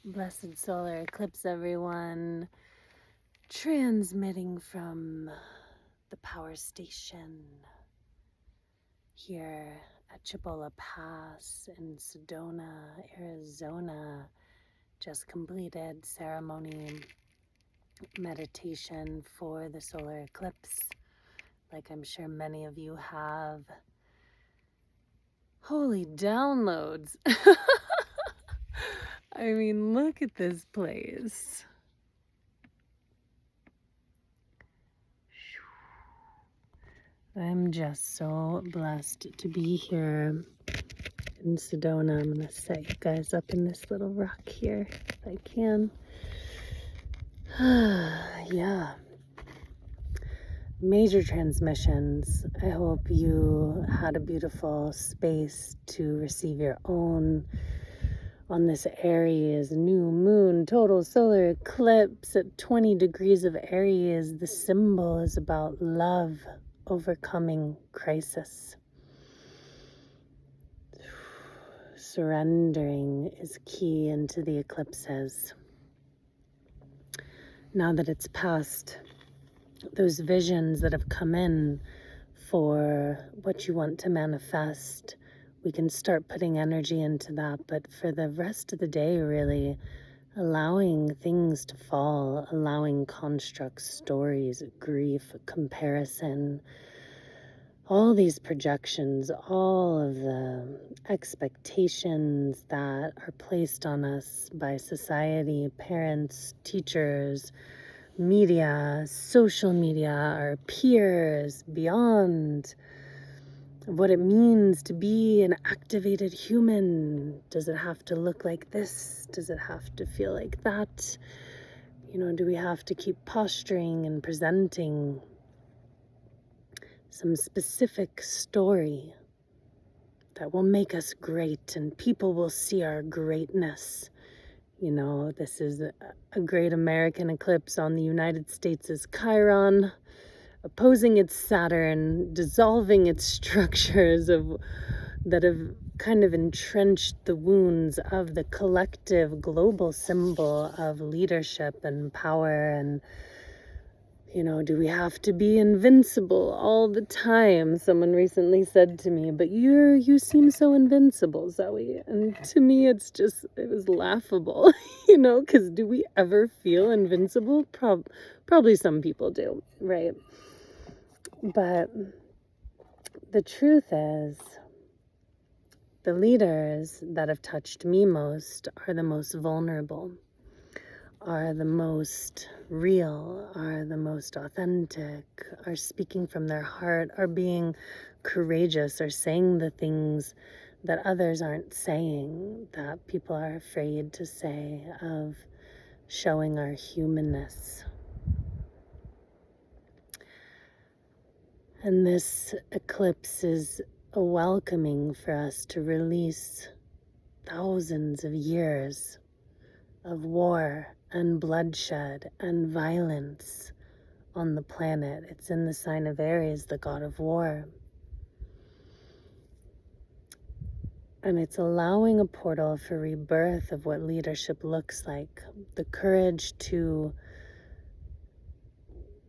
Blessed solar eclipse, everyone. Transmitting from the power station here at Cibola Pass in Sedona, Arizona. Just completed ceremony meditation for the solar eclipse, like I'm sure many of you have. Holy downloads! I mean, look at this place. I'm just so blessed to be here in Sedona. I'm going to set you guys up in this little rock here if I can. Yeah. Major transmissions. I hope you had a beautiful space to receive your own on this Aries new moon total solar eclipse at 20 degrees of Aries. The symbol is about love overcoming crisis. Surrendering is key into the eclipses. Now that it's past, those visions that have come in for what you want to manifest, we can start putting energy into that. But for the rest of the day, really, allowing things to fall, allowing constructs, stories, grief, comparison, all these projections, all of the expectations that are placed on us by society, parents, teachers, media, social media, our peers, beyond what it means to be an activated human. Does it have to look like this? Does it have to feel like that? Do we have to keep posturing and presenting some specific story that will make us great and people will see our greatness? This is a great American eclipse on the United States' Chiron, opposing its Saturn, dissolving its structures that have kind of entrenched the wounds of the collective global symbol of leadership and power. And do we have to be invincible all the time? Someone recently said to me, but you seem so invincible, Zoe. And to me, it was laughable, because do we ever feel invincible? Probably some people do, right? But the truth is, the leaders that have touched me most are the most vulnerable, are the most real, are the most authentic, are speaking from their heart, are being courageous, are saying the things that others aren't saying, that people are afraid to say, of showing our humanness. And this eclipse is a welcoming for us to release thousands of years of war and bloodshed and violence on the planet. It's in the sign of Aries, the god of war. And it's allowing a portal for rebirth of what leadership looks like. The courage to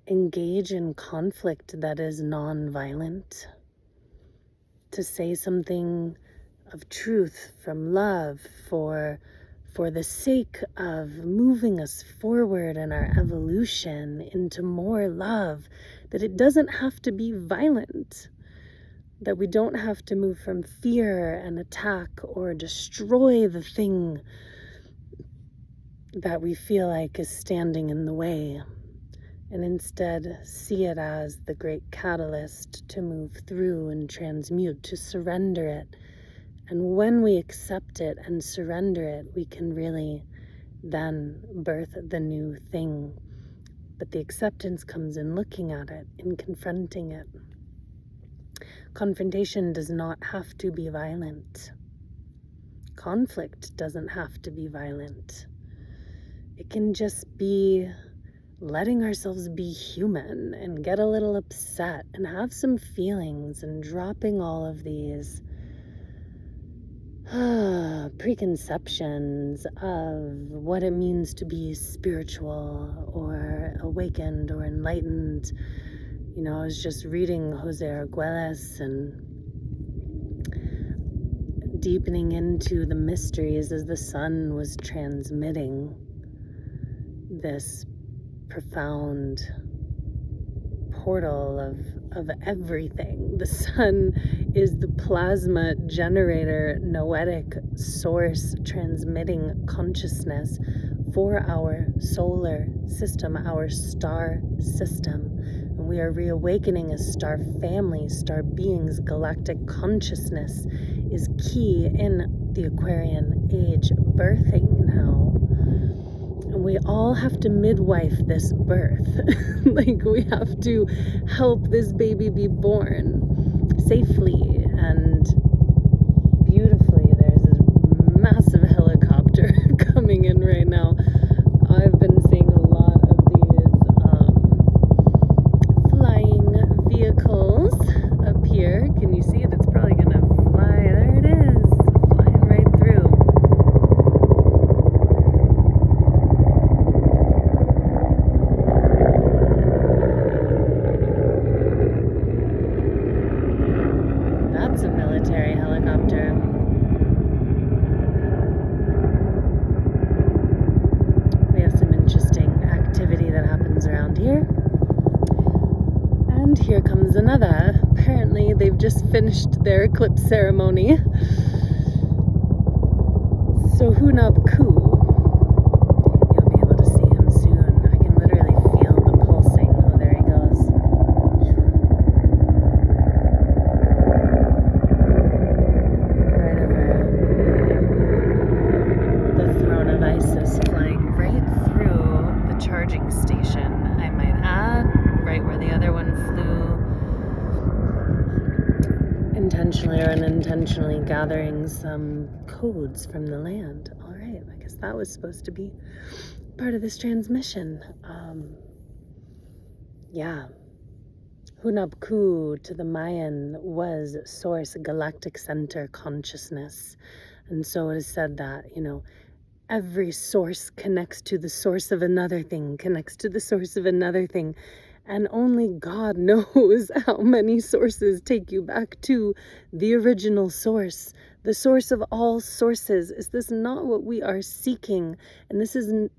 engage in conflict that is non-violent. To say something of truth from love for the sake of moving us forward in our evolution into more love, that it doesn't have to be violent, that we don't have to move from fear and attack or destroy the thing that we feel like is standing in the way, and instead see it as the great catalyst to move through and transmute, to surrender it. And when we accept it and surrender it, we can really then birth the new thing. But the acceptance comes in looking at it, in confronting it. Confrontation does not have to be violent. Conflict doesn't have to be violent. It can just be letting ourselves be human and get a little upset and have some feelings and dropping all of these preconceptions of what it means to be spiritual or awakened or enlightened. You know, I was just reading Jose Arguelles and deepening into the mysteries as the sun was transmitting this profound portal of everything. The sun is the plasma generator, noetic source transmitting consciousness for our solar system, our star system. And we are reawakening as star families, star beings. Galactic consciousness is key in the Aquarian age birthing now. And we all have to midwife this birth. Like, we have to help this baby be born safely and beautifully. There's this massive helicopter coming in right now. I've been seeing a lot of these flying vehicles up here. Can you see it? It's probably gonna fly. There it is, flying right through. That's a military helicopter. We have some interesting activity that happens around here. And here comes another. Apparently they've just finished their eclipse ceremony. So Hunab Ku, you'll be able to see him soon. I can literally feel the pulsing. Oh, there he goes. Right over the throne of Isis, flying right through the charging station, I might add, right where the other one flew, intentionally or unintentionally gathering some codes from the land. All right, I guess that was supposed to be part of this transmission. Yeah. Hunab Ku to the Mayan was source, galactic center consciousness. And so it is said that, you know, every source connects to the source of another thing, connects to the source of another thing. And only God knows how many sources take you back to the original source, the source of all sources. Is this not what we are seeking? And is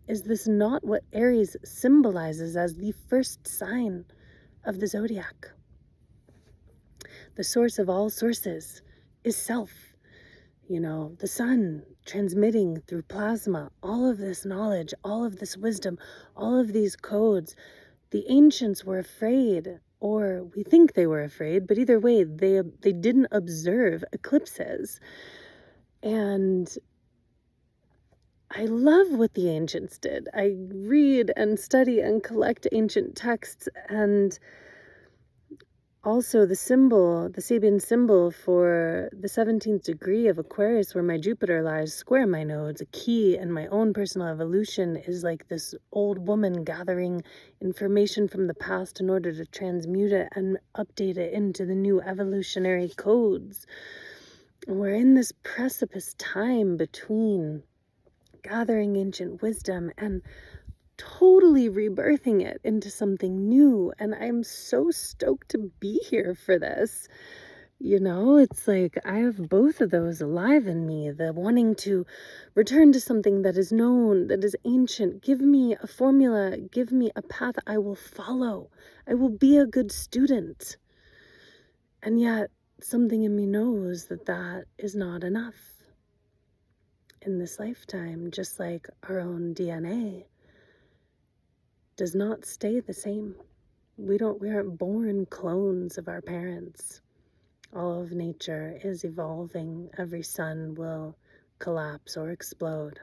this not what Aries symbolizes as the first sign of the zodiac? The source of all sources is self. You know, the sun transmitting through plasma, all of this knowledge, all of this wisdom, all of these codes. The ancients were afraid, or we think they were afraid, but either way, they didn't observe eclipses. And I love what the ancients did. I read and study and collect ancient texts, and also the symbol, the Sabian symbol for the 17th degree of Aquarius, where my Jupiter lies square my nodes, a key in my own personal evolution, is like this old woman gathering information from the past in order to transmute it and update it into the new evolutionary codes. And we're in this precipice time between gathering ancient wisdom and totally rebirthing it into something new. And I'm so stoked to be here for this. You know, it's like I have both of those alive in me, the wanting to return to something that is known, that is ancient. Give me a formula, give me a path I will follow. I will be a good student. And yet something in me knows that that is not enough in this lifetime, just like our own DNA does not stay the same. We aren't born clones of our parents. All of nature is evolving. Every sun will collapse or explode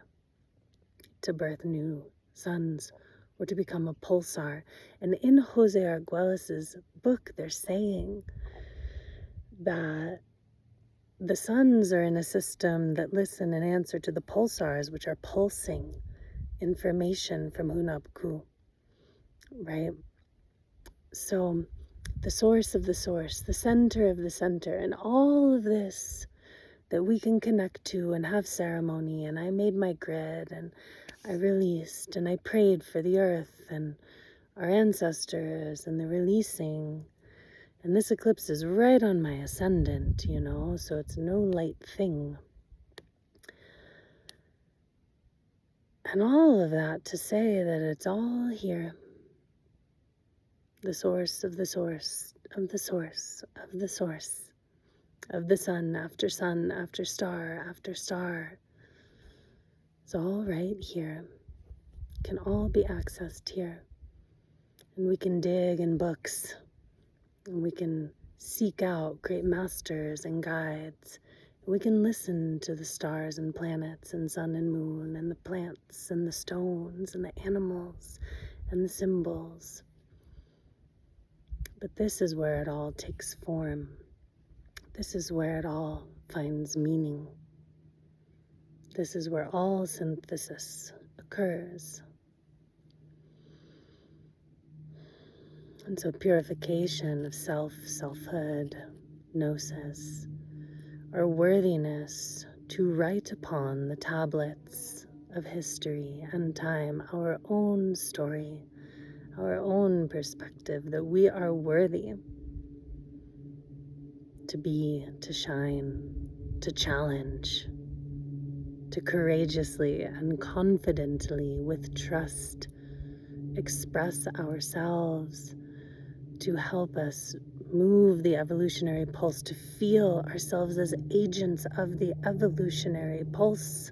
to birth new suns or to become a pulsar. And in Jose Arguelles' book, they're saying that the suns are in a system that listen and answer to the pulsars, which are pulsing information from Hunab Ku. Right? So the source of the source, the center of the center, and all of this that we can connect to and have ceremony. And I made my grid and I released and I prayed for the earth and our ancestors and the releasing. And this eclipse is right on my ascendant, you know, so it's no light thing. And all of that to say that it's all here. The source of the source of the source of the source of the sun after star after star. It's all right here. Can all be accessed here. And we can dig in books. And we can seek out great masters and guides. And we can listen to the stars and planets and sun and moon and the plants and the stones and the animals and the symbols. But this is where it all takes form. This is where it all finds meaning. This is where all synthesis occurs. And so purification of self, selfhood, gnosis, our worthiness to write upon the tablets of history and time our own story, our own perspective, that we are worthy to be, to shine, to challenge, to courageously and confidently, with trust, express ourselves, to help us move the evolutionary pulse, to feel ourselves as agents of the evolutionary pulse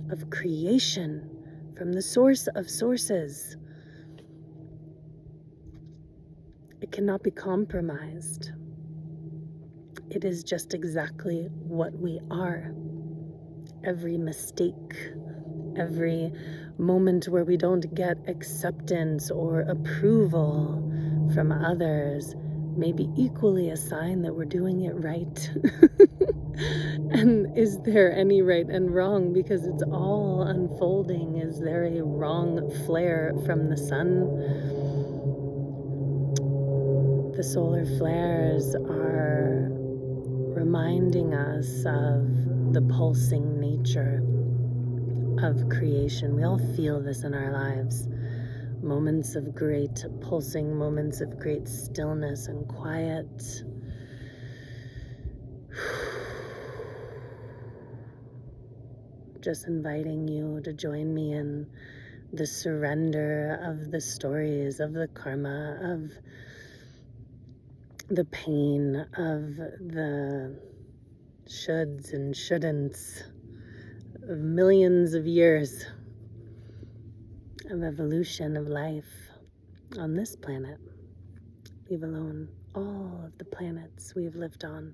of creation from the source of sources. It cannot be compromised. It is just exactly what we are. Every mistake, every moment where we don't get acceptance or approval from others may be equally a sign that we're doing it right. And is there any right and wrong? Because it's all unfolding. Is there a wrong flare from the sun? The solar flares are reminding us of the pulsing nature of creation. We all feel this in our lives. Moments of great pulsing, moments of great stillness and quiet. Just inviting you to join me in the surrender of the stories, of the karma, of the pain, of the shoulds and shouldn'ts of millions of years of evolution of life on this planet, leave alone all of the planets we've lived on.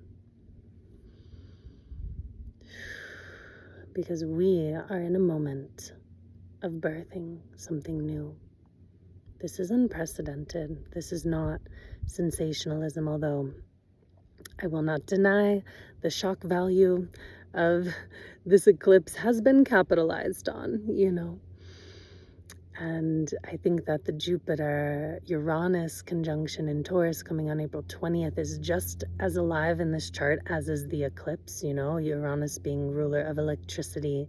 Because we are in a moment of birthing something new. This is unprecedented. This is not sensationalism, although I will not deny the shock value of this eclipse has been capitalized on, you know. And I think that the Jupiter Uranus conjunction in Taurus coming on April 20th is just as alive in this chart as is the eclipse, you know, Uranus being ruler of electricity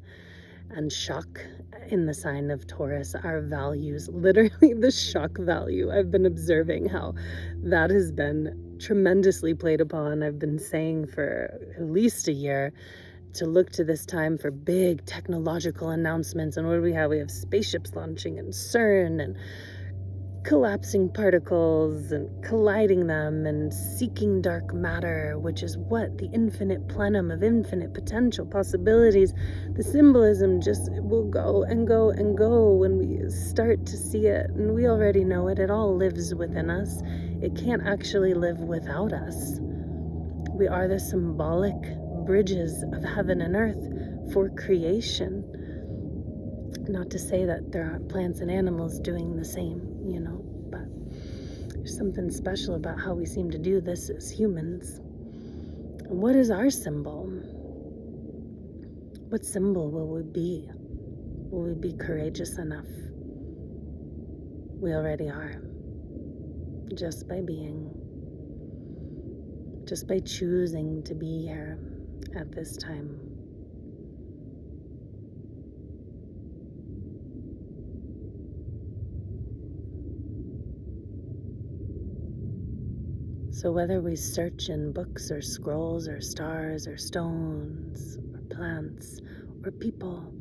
and shock in the sign of Taurus, our values, literally the shock value. I've been observing how that has been tremendously played upon. I've been saying for at least a year to look to this time for big technological announcements. And what do we have? We have spaceships launching and CERN and collapsing particles and colliding them and seeking dark matter, which is what the infinite plenum of infinite potential possibilities. The symbolism just will go and go and go when we start to see it. And we already know it. It all lives within us. It can't actually live without us. We are the symbolic bridges of heaven and earth for creation. Not to say that there aren't plants and animals doing the same, you know, but there's something special about how we seem to do this as humans. And what is our symbol? What symbol will we be? Will we be courageous enough? We already are. Just by being. Just by choosing to be here. at this time. So whether we search in books or scrolls or stars or stones or plants or people,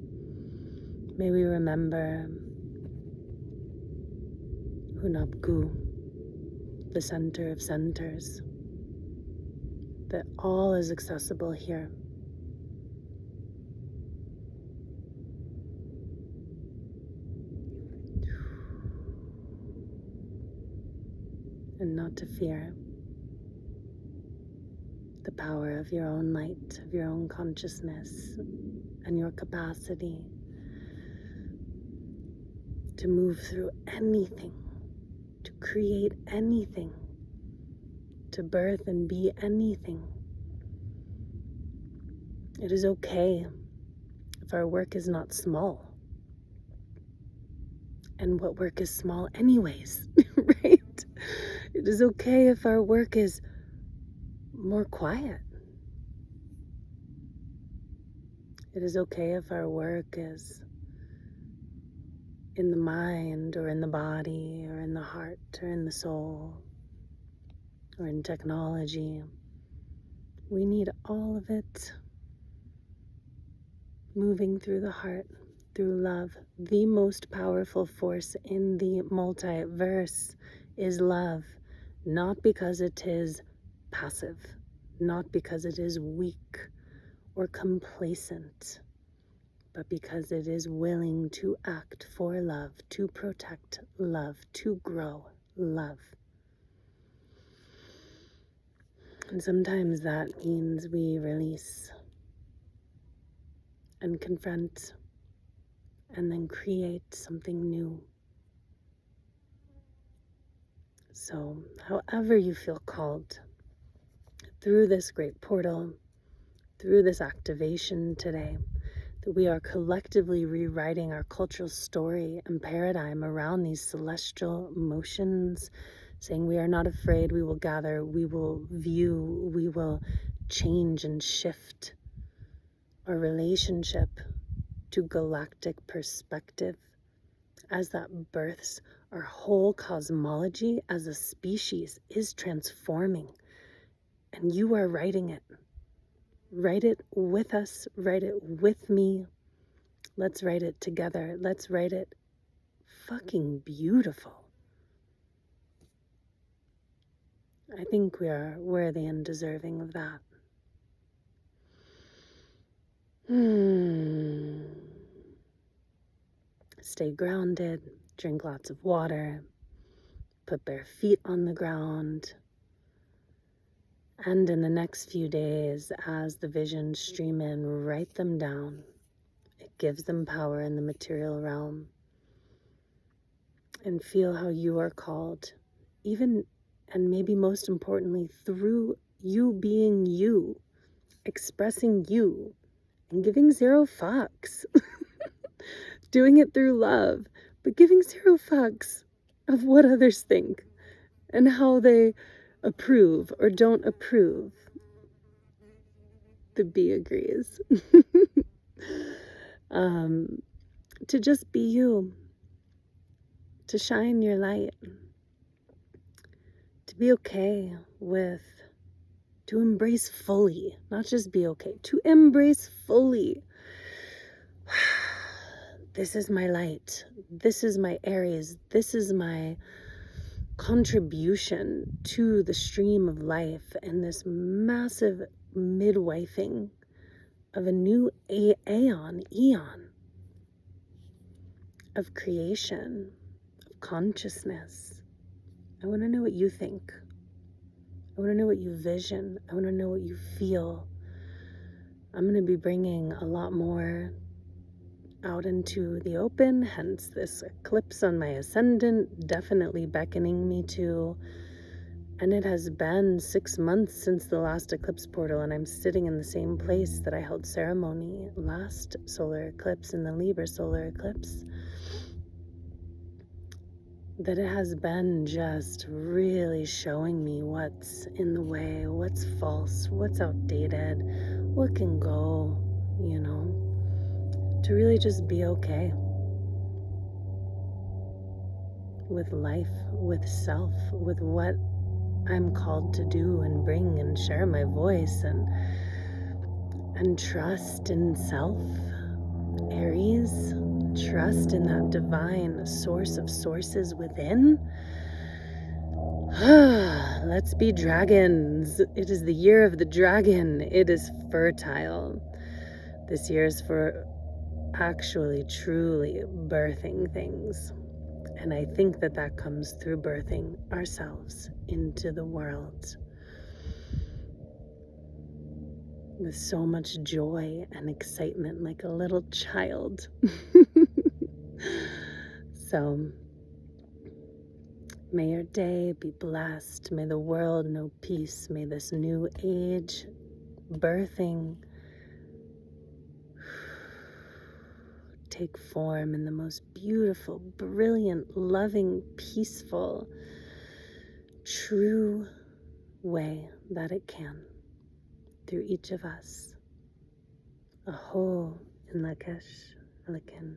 may we remember Hunabku, the center of centers, that all is accessible here. And not to fear the power of your own light, of your own consciousness, and your capacity to move through anything, to create anything, to birth and be anything. It is okay if our work is not small. And what work is small anyways, right? It is okay if our work is more quiet. It is okay if our work is in the mind or in the body or in the heart or in the soul or in technology. We need all of it moving through the heart, through love. The most powerful force in the multiverse is love, not because it is passive, not because it is weak or complacent, but because it is willing to act for love, to protect love, to grow love. And sometimes that means we release and confront and then create something new. So, however you feel called, through this great portal, through this activation today, that we are collectively rewriting our cultural story and paradigm around these celestial motions, saying we are not afraid, we will gather, we will view, we will change and shift our relationship to galactic perspective as that births our whole cosmology as a species is transforming. And you are writing it. Write it with us. Write it with me. Let's write it together. Let's write it fucking beautiful. I think we are worthy and deserving of that. Stay grounded. Drink lots of water. Put bare feet on the ground. And in the next few days, as the visions stream in, write them down. It gives them power in the material realm. And feel how you are called, even, and maybe most importantly, through you being you, expressing you, and giving zero fucks. Doing it through love, but giving zero fucks of what others think and how they approve or don't approve. The bee agrees. To just be you, to shine your light, to be okay with, to embrace fully, not just be okay, to embrace fully. This is my light. This is my Aries. This is my contribution to the stream of life and this massive midwifing of a new eon of creation, of consciousness. I want to know what you think. I want to know what you vision. I want to know what you feel. I'm going to be bringing a lot more out into the open, hence this eclipse on my ascendant definitely beckoning me to. And it has been 6 months since the last eclipse portal, and I'm sitting in the same place that I held ceremony last solar eclipse, in the Libra solar eclipse. That it has been just really showing me what's in the way, what's false, what's outdated, what can go, to really just be okay with life, with self, with what I'm called to do and bring and share my voice and trust in self, Aries, trust in that divine source of sources within. Let's be dragons. It is the year of the dragon. It is fertile. This year is for actually, truly birthing things. And I think that comes through birthing ourselves into the world with so much joy and excitement, like a little child. So, may your day be blessed. May the world know peace. May this new age birthing take form in the most beautiful, brilliant, loving, peaceful, true way that it can through each of us. Aho in Lakesh, Alakin.